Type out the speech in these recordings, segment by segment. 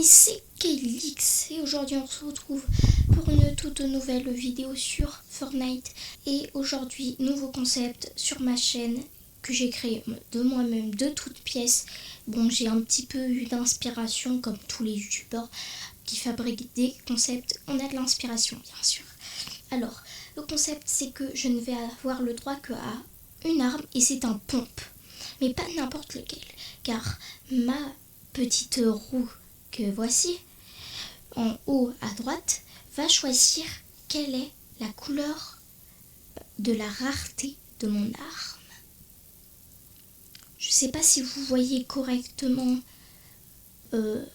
amis, c'est Kelix et aujourd'hui on se retrouve pour une toute nouvelle vidéo sur Fortnite. Et aujourd'hui, nouveau concept sur ma chaîne que j'ai créé de moi-même, de toutes pièces. Bon, j'ai un petit peu eu d'inspiration comme tous les youtubeurs qui fabriquent des concepts. On a de l'inspiration bien sûr. Alors, le concept c'est que je ne vais avoir le droit qu'à une arme et c'est un pompe. Mais pas n'importe lequel, car ma petite roue que voici, en haut à droite, va choisir quelle est la couleur de la rareté de mon arme. Je sais pas si vous voyez correctement, je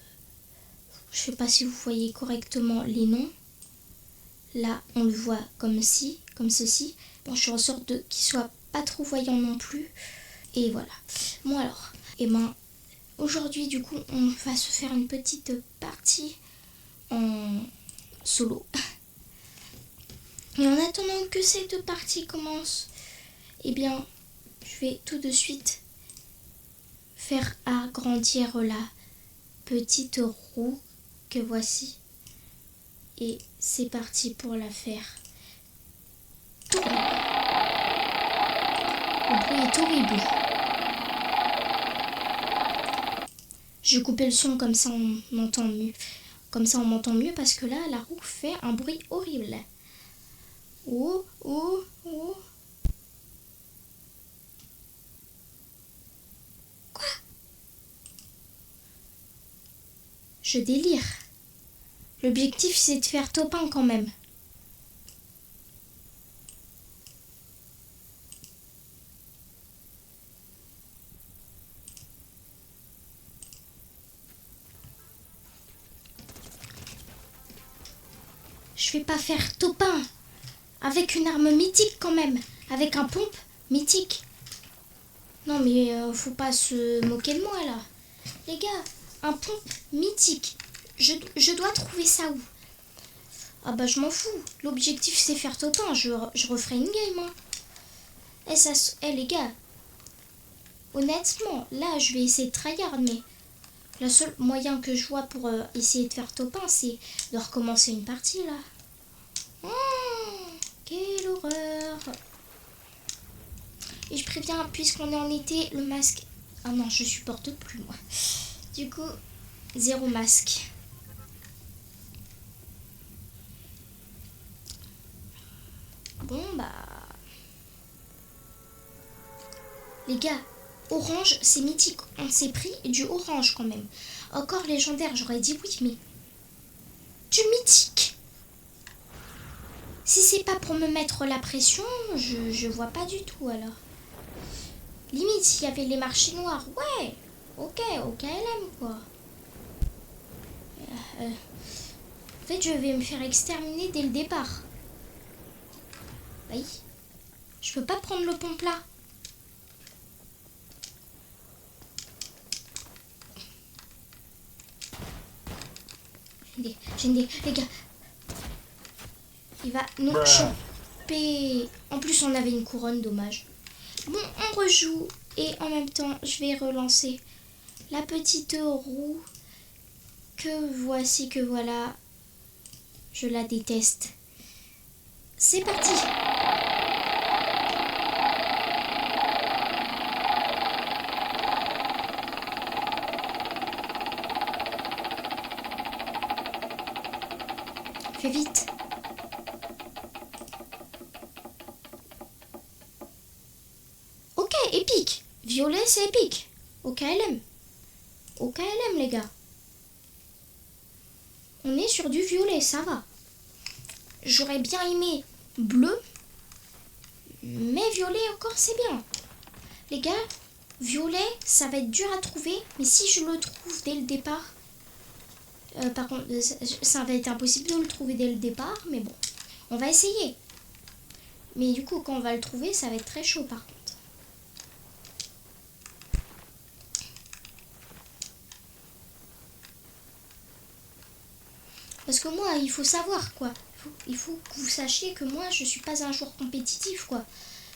sais pas si vous voyez correctement les noms. Là, on le voit comme ceci. Bon, je suis en sorte de qu'il soit pas trop voyant non plus. Et voilà. Bon alors, aujourd'hui du coup, on va se faire une petite partie en solo. Et en attendant que cette partie commence, eh bien, je vais tout de suite faire agrandir la petite roue que voici. Et c'est parti pour la faire tourner. Le bruit est horrible. Je vais couper le son comme ça on entend mieux. Comme ça on m'entend mieux parce que là la roue fait un bruit horrible. Oh, oh, oh. Quoi? Je délire. L'objectif c'est de faire top 1 quand même. Je vais pas faire top 1 avec une arme mythique quand même, avec un pompe mythique. Non mais faut pas se moquer de moi là. Les gars, un pompe mythique. Je dois trouver ça où? Ah bah je m'en fous. L'objectif c'est faire top 1. Je referai une game. Hein. Les gars, honnêtement, là je vais essayer de tryhard, mais le seul moyen que je vois pour essayer de faire top 1, c'est de recommencer une partie là. Quelle horreur! Et je préviens, puisqu'on est en été, le masque... Ah non, je supporte plus moi. Du coup, 0 masque. Bon bah... Les gars, orange, c'est mythique. On s'est pris du orange quand même. Encore légendaire, j'aurais dit oui, mais... Du mythique! Si c'est pas pour me mettre la pression, je vois pas du tout alors. Limite, s'il y avait les marchés noirs, ouais, ok, LM quoi. En fait, je vais me faire exterminer dès le départ. Oui. Je peux pas prendre le pompe là. J'ai une idée, les gars. Il va nous choper. En plus, on avait une couronne, dommage. Bon, on rejoue et en même temps, je vais relancer la petite roue que voici, que voilà. Je la déteste. C'est parti. Fais vite. Ok, épique. Violet, c'est épique. OKLM. OKLM, les gars. On est sur du violet, ça va. J'aurais bien aimé bleu. Mais violet encore, c'est bien. Les gars, violet, ça va être dur à trouver. Mais si je le trouve dès le départ... par contre, ça va être impossible de le trouver dès le départ. Mais bon, on va essayer. Mais du coup, quand on va le trouver, ça va être très chaud par contre. Parce que moi, il faut savoir quoi. Il faut que vous sachiez que moi, je suis pas un joueur compétitif quoi.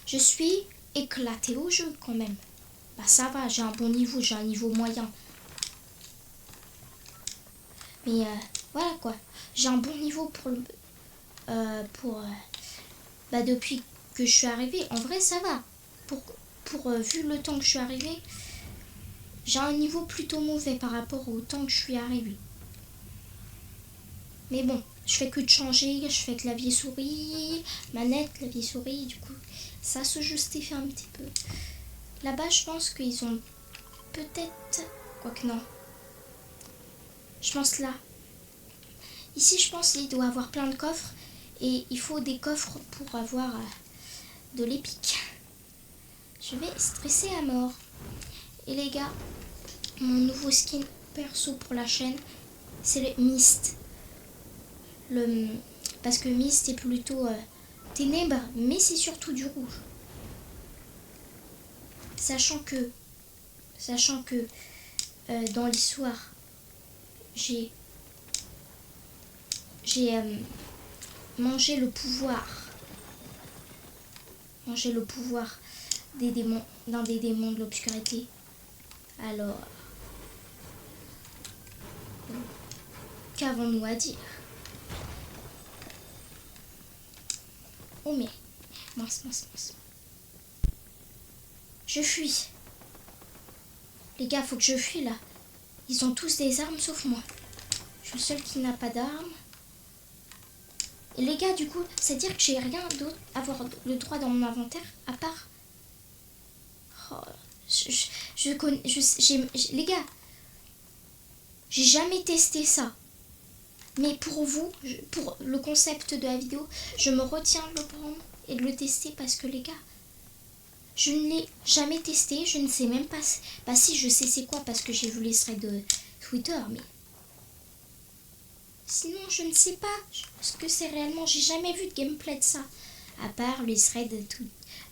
Je suis éclaté au jeu quand même. Bah ça va, j'ai un bon niveau, j'ai un niveau moyen. Mais voilà quoi. J'ai un bon niveau depuis que je suis arrivée. En vrai, ça va. Vu le temps que je suis arrivée, j'ai un niveau plutôt mauvais par rapport au temps que je suis arrivée. Mais bon, je fais que de changer, je fais clavier-souris, manette, clavier-souris, du coup, ça se justifie un petit peu. Là-bas, je pense qu'ils ont peut-être... Quoique non. Je pense là. Ici, je pense qu'il doit avoir plein de coffres. Et il faut des coffres pour avoir de l'épique. Je vais stresser à mort. Et les gars, mon nouveau skin perso pour la chaîne, c'est le Mist. Parce que Mist est plutôt ténèbres, mais c'est surtout du rouge. Sachant que dans l'histoire, j'ai mangé le pouvoir des démons, d'un des démons de l'obscurité. Alors, qu'avons-nous à dire? Oh mais, mince. Je fuis. Les gars, faut que je fuis là. Ils ont tous des armes sauf moi. Je suis le seul qui n'a pas d'armes. Et les gars, du coup, c'est-à-dire que j'ai rien d'autre à avoir le droit dans mon inventaire à part... Oh, les gars, j'ai jamais testé ça. Mais pour vous, pour le concept de la vidéo, je me retiens de le prendre et de le tester parce que les gars, je ne l'ai jamais testé, je ne sais même pas... Bah si, je sais c'est quoi parce que j'ai vu les threads de Twitter, mais... Sinon, je ne sais pas ce que c'est réellement. J'ai jamais vu de gameplay de ça. À part les threads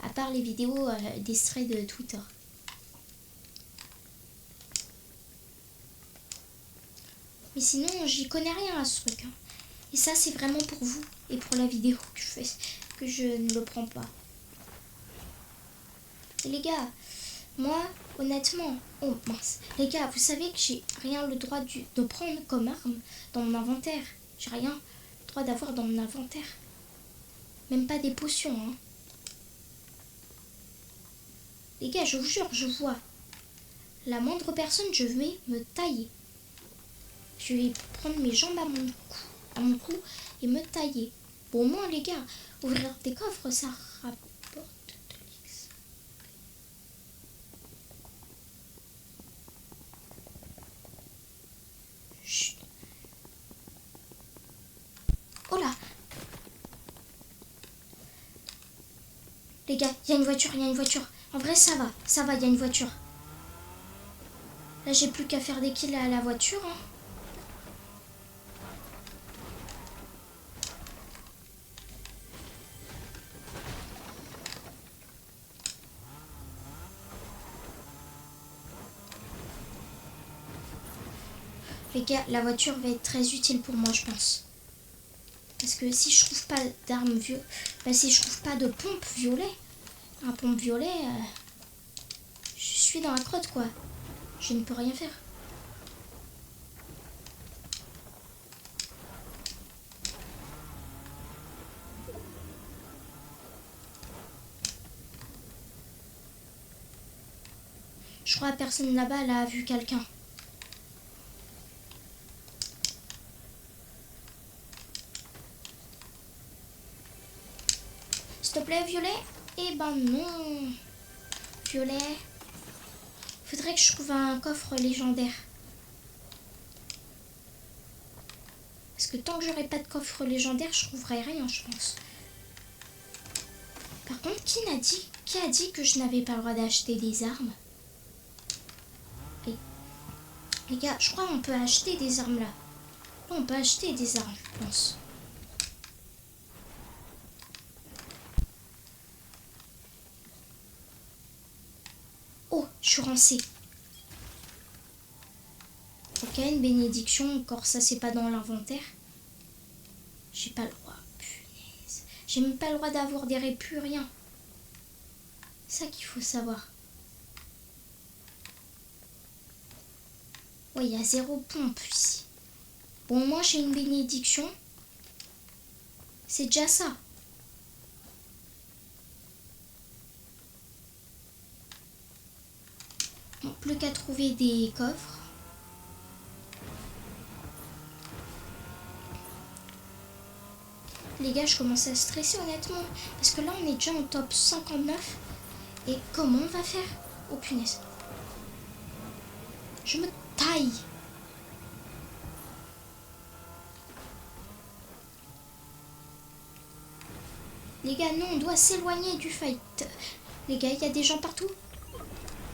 à part les vidéos des threads de Twitter. Mais sinon, j'y connais rien à ce truc. Hein. Et ça, c'est vraiment pour vous et pour la vidéo que je fais, que je ne le prends pas. Et les gars, moi, honnêtement... Oh mince. Les gars, vous savez que j'ai rien le droit de prendre comme arme dans mon inventaire. J'ai rien le droit d'avoir dans mon inventaire. Même pas des potions, hein. Les gars, je vous jure, je vois la moindre personne, je vais me tailler. Je vais prendre mes jambes à mon cou et me tailler. Bon, au moins, les gars, ouvrir des coffres, ça rapporte de l'X. Chut. Oh là! Les gars, il y a une voiture. En vrai, ça va, il y a une voiture. Là, j'ai plus qu'à faire des kills à la voiture. Hein. Les gars, la voiture va être très utile pour moi, je pense. Parce que si je trouve pas d'arme violet, si je trouve pas de pompe violet, un pompe violet, je suis dans la crotte, quoi. Je ne peux rien faire. Je crois que personne là-bas a vu quelqu'un. S'il te plaît, violet? Eh ben non. Violet. Faudrait que je trouve un coffre légendaire. Parce que tant que j'aurai pas de coffre légendaire, je trouverai rien, je pense. Par contre, qui a dit que je n'avais pas le droit d'acheter des armes? Les gars, je crois qu'on peut acheter des armes là. Là, on peut acheter des armes, je pense. Oh, je suis rincée. Ok, une bénédiction, encore ça c'est pas dans l'inventaire. J'ai pas le droit, punaise. J'ai même pas le droit d'avoir des répus, rien. C'est ça qu'il faut savoir. Ouais, il y a 0 pompe ici. Bon, moi j'ai une bénédiction. C'est déjà ça. Bon, plus qu'à trouver des coffres. Les gars, je commence à stresser honnêtement. Parce que là, on est déjà en top 59. Et comment on va faire? Oh punaise. Je me taille. Les gars, non, on doit s'éloigner du fight. Les gars, il y a des gens partout.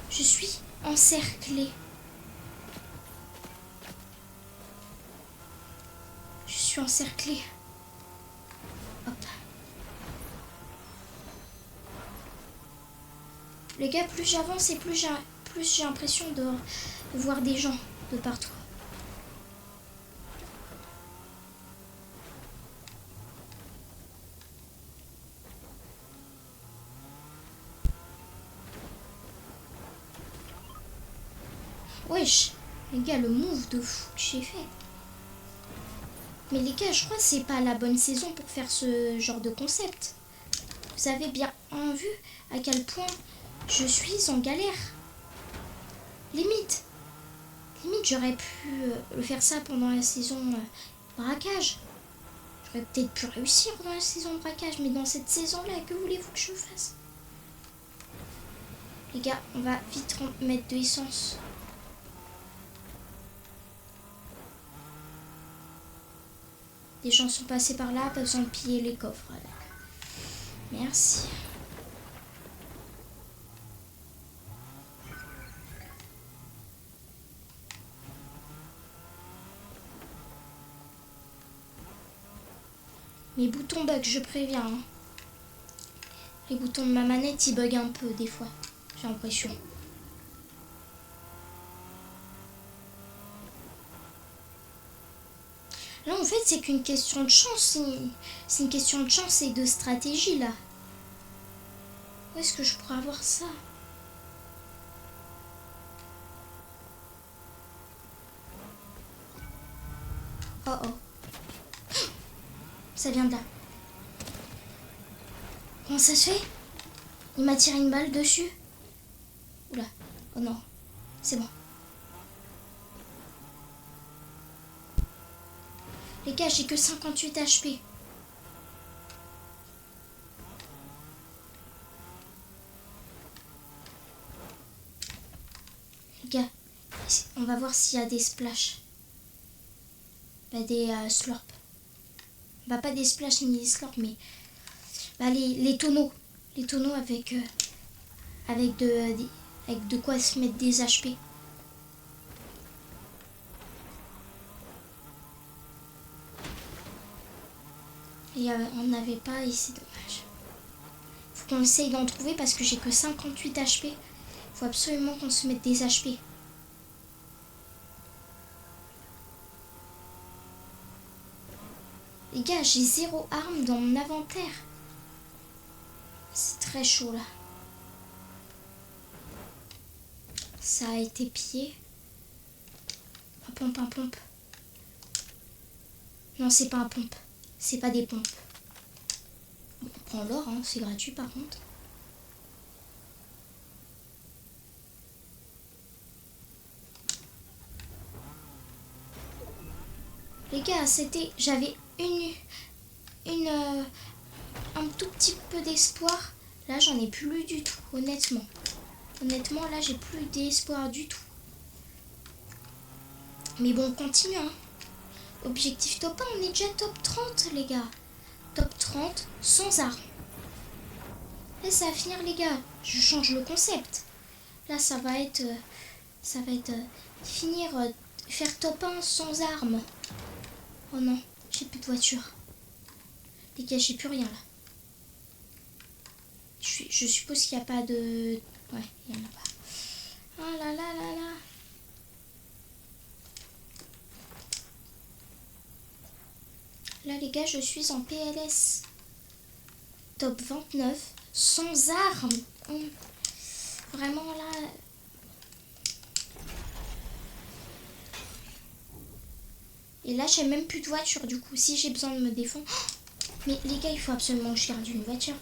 Je suis encerclée. Je suis encerclée. Hop. Les gars, plus j'avance et plus j'ai l'impression de voir des gens de partout. Wesh, les gars, le move de fou que j'ai fait. Mais les gars, je crois que c'est pas la bonne saison pour faire ce genre de concept. Vous avez bien vu à quel point je suis en galère. Limite, j'aurais pu faire ça pendant la saison braquage. J'aurais peut-être pu réussir dans la saison de braquage, mais dans cette saison-là, que voulez-vous que je fasse? Les gars, on va vite mettre de l'essence. Les gens sont passés par là, pas besoin de piller les coffres. Merci. Mes boutons bug, je préviens. Hein. Les boutons de ma manette, ils bug un peu des fois. J'ai l'impression. Là, en fait, c'est qu'une question de chance. C'est une question de chance et de stratégie, là. Où est-ce que je pourrais avoir ça? Oh oh. Ça vient de là. Comment ça se fait? Il m'a tiré une balle dessus. Oula. Oh non. C'est bon. Les gars, j'ai que 58 HP. Les gars, on va voir s'il y a des splash. Bah, des slurps. Bah, pas des splash ni des slurps, mais bah, les tonneaux. Les tonneaux avec de quoi se mettre des HP. Et on n'avait pas et c'est dommage. Faut qu'on essaye d'en trouver parce que j'ai que 58 HP. Faut absolument qu'on se mette des HP. Les gars, j'ai 0 arme dans mon inventaire. C'est très chaud là. Ça a été pillé. Un pompe, un pompe. Non, c'est pas un pompe. C'est pas des pompes. Bon, on prend l'or, hein, c'est gratuit par contre. Les gars, j'avais un tout petit peu d'espoir. Là, j'en ai plus du tout, honnêtement. Honnêtement, là, j'ai plus d'espoir du tout. Mais bon, on continue, hein. Objectif top 1, on est déjà top 30, les gars. Top 30, sans armes. Là, ça va finir, les gars. Je change le concept. Là, ça va être finir, faire top 1 sans armes. Oh non, j'ai plus de voiture. Les gars, j'ai plus rien, là. Je suppose qu'il n'y a pas de... Ouais, il n'y en a pas. Oh là là là là. Là, les gars, je suis en PLS. Top 29, sans armes. Vraiment, là... Et là, j'ai même plus de voiture. Du coup, si j'ai besoin de me défendre... Mais les gars, il faut absolument que je garde une voiture.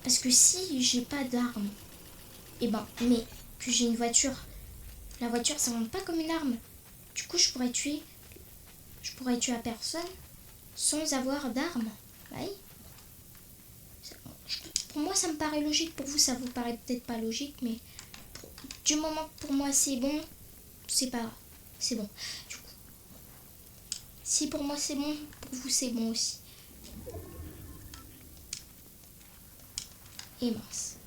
Parce que si j'ai pas d'arme, et ben, mais que j'ai une voiture, la voiture, ça monte pas comme une arme. Du coup, je pourrais tuer la personne sans avoir d'arme. Oui. Pour moi, ça me paraît logique. Pour vous, ça vous paraît peut-être pas logique, mais du moment que pour moi c'est bon, c'est pas, c'est bon. Du coup, si pour moi c'est bon, pour vous c'est bon aussi. Et mince.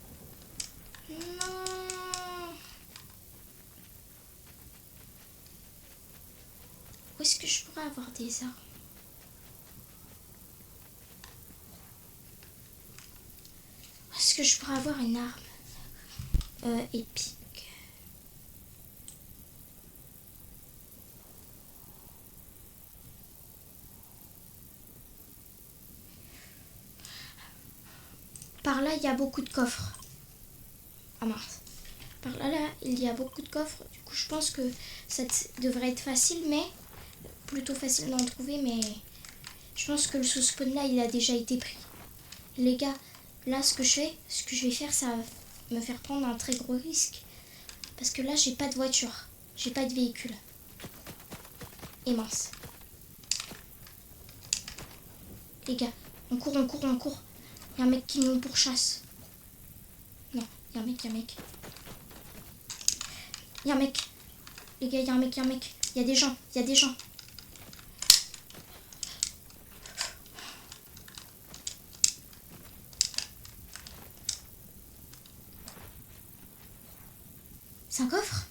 Non. Où est-ce que je pourrais avoir des armes? Où est-ce que je pourrais avoir une arme épique? Par là, il y a beaucoup de coffres. Ah mince. Par là, il y a beaucoup de coffres. Du coup, je pense que ça devrait être facile, mais plutôt facile d'en trouver. Mais je pense que le sous-spawn là, il a déjà été pris. Les gars, là, ce que je vais faire, ça va me faire prendre un très gros risque. Parce que là, j'ai pas de voiture. J'ai pas de véhicule. Et mince. Les gars, on court, on court, on court. Il y a un mec qui nous pourchasse. Non, il y a un mec, il y a un mec. Il y a un mec. Les gars, il y a un mec, il y a un mec. Il y a des gens, il y a des gens. C'est un coffre?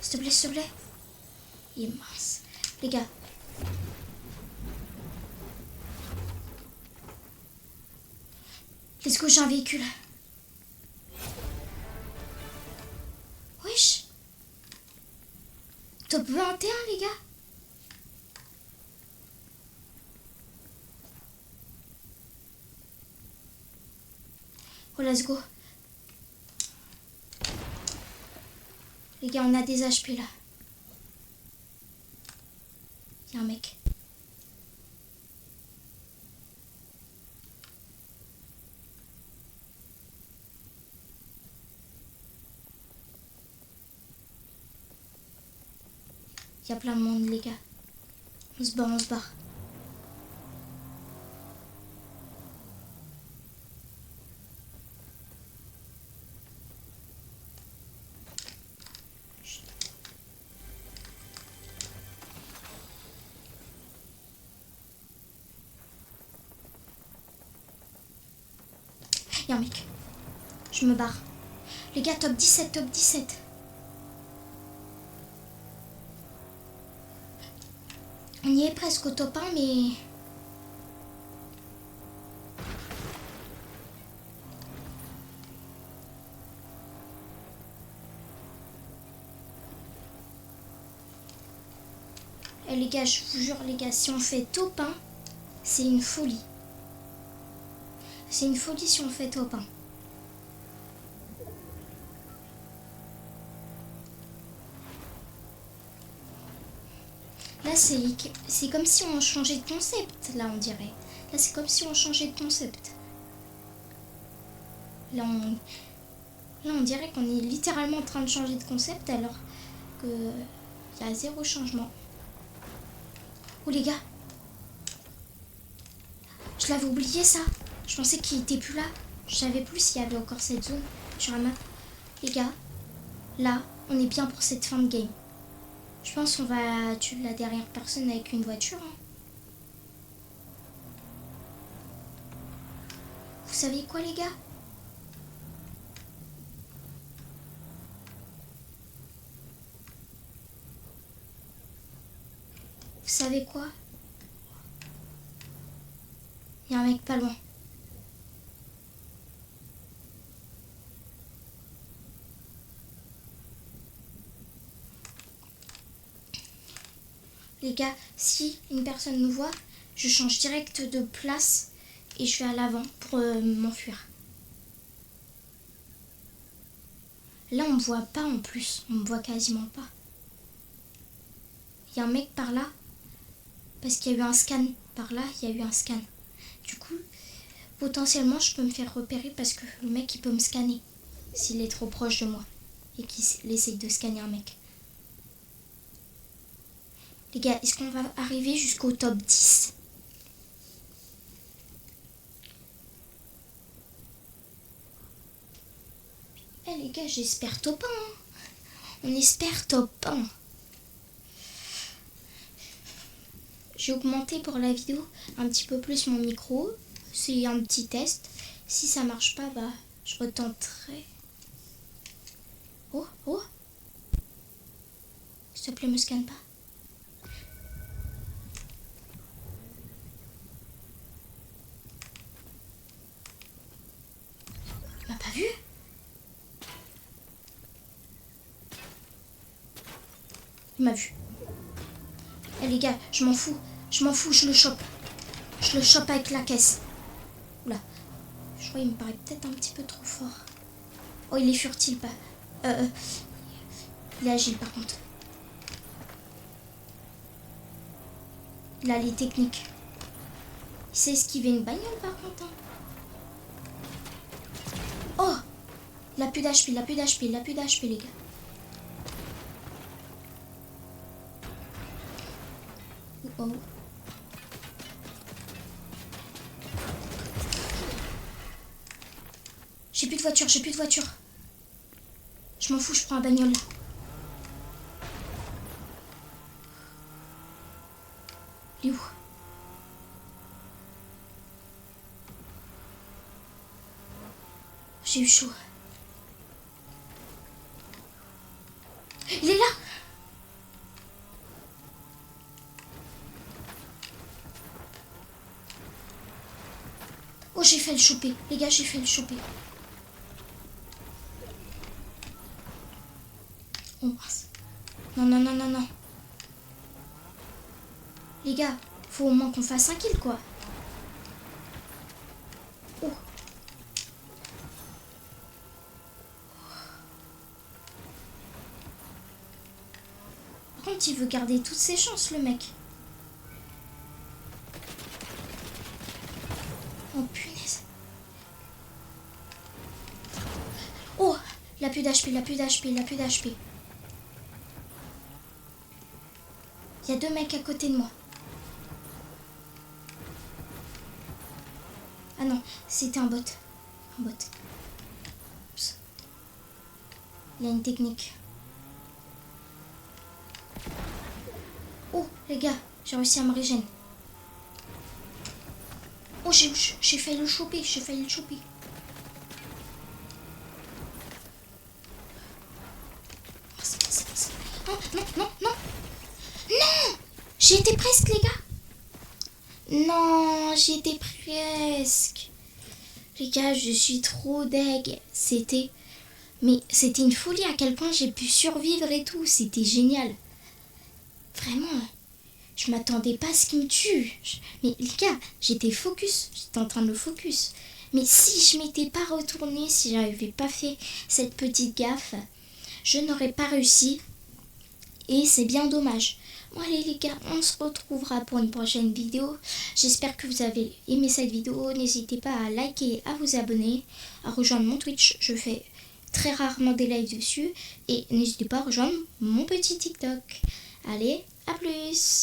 S'il te plaît, s'il te plaît. Il est mince. Les gars. Let's go, j'ai un véhicule. Wesh. Top 21, les gars. Oh, let's go. Les gars, on a des HP là. Il y a un mec. Il y a plein de monde, les gars. On se barre, on se barre. Il y a un mec. Je me barre. Les gars, top 17, top 17. On y est presque au top 1, mais... Eh, les gars, je vous jure, les gars, si on fait top 1, c'est une folie. C'est une folie si on fait top 1. Là, c'est comme si on changeait de concept, là, on dirait. Là, c'est comme si on changeait de concept. Là, on dirait qu'on est littéralement en train de changer de concept, alors que il y a zéro changement. Oh, les gars. Je l'avais oublié, ça. Je pensais qu'il était plus là. Je savais plus s'il y avait encore cette zone sur la map. Les gars, là, on est bien pour cette fin de game. Je pense qu'on va tuer la dernière personne avec une voiture. Hein. Vous savez quoi, les gars? Vous savez quoi? Il y a un mec pas loin. Les gars, si une personne nous voit, je change direct de place et je vais à l'avant pour m'enfuir. Là, on me voit pas en plus. On me voit quasiment pas. Il y a un mec par là. Parce qu'il y a eu un scan. Par là, il y a eu un scan. Du coup, potentiellement, je peux me faire repérer parce que le mec, il peut me scanner. S'il est trop proche de moi. Et qu'il essaye de scanner un mec. Les gars, est-ce qu'on va arriver jusqu'au top 10? Eh les gars, j'espère top 1. Hein. On espère top 1. J'ai augmenté pour la vidéo un petit peu plus mon micro. C'est un petit test. Si ça marche pas, bah je retenterai. Oh, oh. S'il te plaît, me scanne pas. Il m'a pas vu. Il m'a vu. Eh les gars, je m'en fous. Je m'en fous, je le chope. Je le chope avec la caisse. Oula. Je crois qu'il me paraît peut-être un petit peu trop fort. Oh, il est furtif, pas. Il est agile par contre. Il a les techniques. Il sait esquiver une bagnole par contre. Hein. Oh! Il a plus d'HP, il a plus d'HP, il a plus d'HP les gars. Oh. J'ai plus de voiture, j'ai plus de voiture. Je m'en fous, je prends la bagnole. Il est où? J'ai eu chaud. Il est là! Oh, j'ai fait le choper. Les gars, j'ai fait le choper. Oh mince. Non, non, non, non, non. Les gars, faut au moins qu'on fasse un kill, quoi. Oh. Par contre, il veut garder toutes ses chances, le mec. Oh, punaise. Oh, il a plus d'HP, il a plus d'HP, il a plus d'HP. Il y a 2 mecs à côté de moi. Ah non, c'était un bot. Un bot. Oups. Il y a une technique. Oh, les gars, j'ai réussi à me régénérer. Oh, j'ai failli le choper, j'ai failli le choper. Oh, non, non, non. Non! J'y étais presque, les gars. Non, j'y étais presque. Les gars, je suis trop deg. C'était une folie à quel point j'ai pu survivre et tout. C'était génial. Vraiment, je m'attendais pas à ce qu'il me tue. Mais les gars, j'étais focus. J'étais en train de le focus. Mais si je m'étais pas retournée, si j'avais pas fait cette petite gaffe, je n'aurais pas réussi. Et c'est bien dommage. Bon allez les gars, on se retrouvera pour une prochaine vidéo. J'espère que vous avez aimé cette vidéo. N'hésitez pas à liker, à vous abonner, à rejoindre mon Twitch. Je fais très rarement des lives dessus. Et n'hésitez pas à rejoindre mon petit TikTok. Allez, à plus!